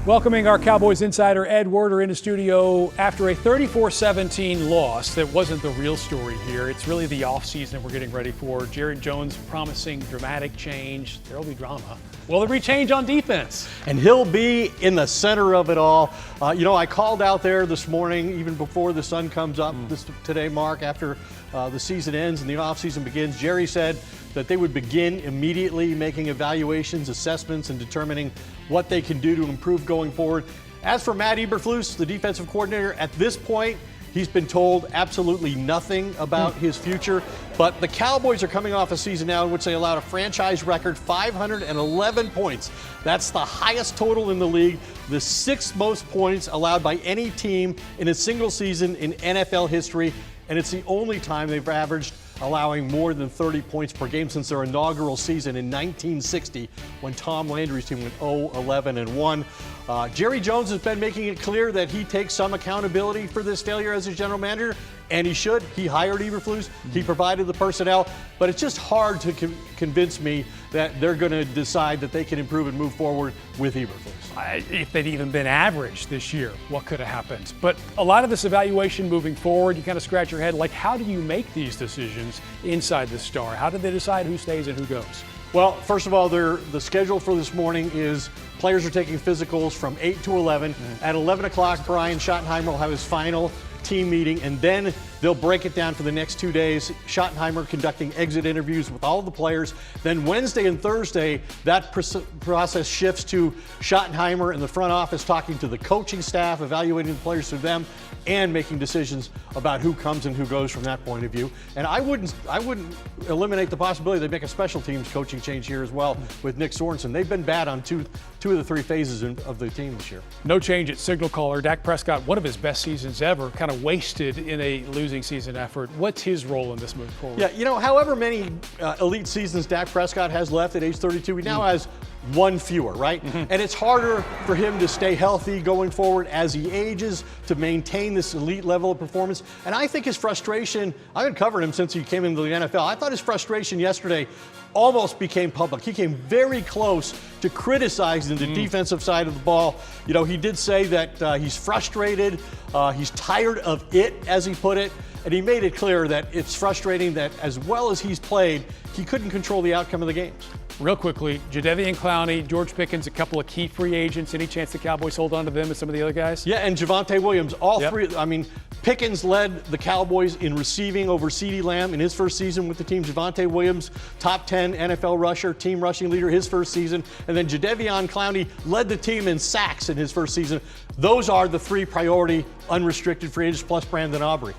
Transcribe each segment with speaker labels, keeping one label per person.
Speaker 1: Welcoming our Cowboys Insider Ed Werder into studio after a 34-17 loss that wasn't the real story here. It's really the offseason we're getting ready for. Jerry Jones promising dramatic change. There'll be drama. Will there be change on defense?
Speaker 2: And he'll be in the center of it all. I called out there this morning, even before the sun comes up today, Mark, after the season ends and the offseason begins. Jerry said that they would begin immediately making evaluations, assessments, and determining what they can do to improve going forward. As for Matt Eberflus, the defensive coordinator, at this point, he's been told absolutely nothing about his future. But the Cowboys are coming off a season now in which they allowed a franchise record 511 points. That's the highest total in the league, the sixth most points allowed by any team in a single season in NFL history. And it's the only time they've averaged allowing more than 30 points per game since their inaugural season in 1960 when Tom Landry's team went 0-11-1. Jerry Jones has been making it clear that he takes some accountability for this failure as a general manager, and he should. He hired Eberflus. He provided the personnel, but it's just hard to convince me that they're going to decide that they can improve and move forward with Eberflus.
Speaker 1: If they'd even been average this year, what could have happened? But a lot of this evaluation moving forward, you kind of scratch your head, like how do you make these decisions inside the Star? How do they decide who stays and who goes?
Speaker 2: Well, first of all, the schedule for this morning is players are taking physicals from 8 to 11. At 11 o'clock, Brian Schottenheimer will have his final team meeting, and then they'll break it down for the next 2 days. Schottenheimer conducting exit interviews with all of the players. Then Wednesday and Thursday, that process shifts to Schottenheimer and the front office talking to the coaching staff, evaluating the players through them, and making decisions about who comes and who goes from that point of view. And I wouldn't eliminate the possibility they make a special teams coaching change here as well with Nick Sorensen. They've been bad on two of the three phases of the team this year.
Speaker 1: No change at signal caller. Dak Prescott, one of his best seasons ever, kind of wasted in a losing season effort. What's his role in this moving forward?
Speaker 2: Yeah, however many elite seasons Dak Prescott has left at age 32, he now has one fewer, right? And it's harder for him to stay healthy going forward as he ages, to maintain this elite level of performance. And I think his frustration, I've been covering him since he came into the NFL. I thought his frustration yesterday almost became public. He came very close to criticizing the defensive side of the ball. He did say that he's frustrated, he's tired of it, as he put it. And he made it clear that it's frustrating that as well as he's played, he couldn't control the outcome of the games.
Speaker 1: Real quickly, Jadeveon Clowney, George Pickens, a couple of key free agents. Any chance the Cowboys hold on to them and some of the other guys?
Speaker 2: Yeah, and Javonte Williams, all three. I mean, Pickens led the Cowboys in receiving over CeeDee Lamb in his first season with the team. Javonte Williams, top 10 NFL rusher, team rushing leader his first season. And then Jadeveon Clowney led the team in sacks in his first season. Those are the three priority unrestricted free agents plus Brandon Aubrey.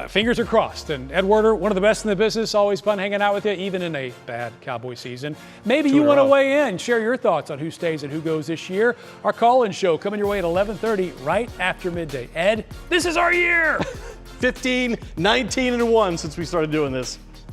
Speaker 1: Fingers are crossed. And Ed Werder, one of the best in the business, always fun hanging out with you, even in a bad Cowboy season. Maybe you want to weigh in, share your thoughts on who stays and who goes this year. Our call-in show coming your way at 11:30 right after midday. Ed, this is our year.
Speaker 2: 15, 19-1 since we started doing this.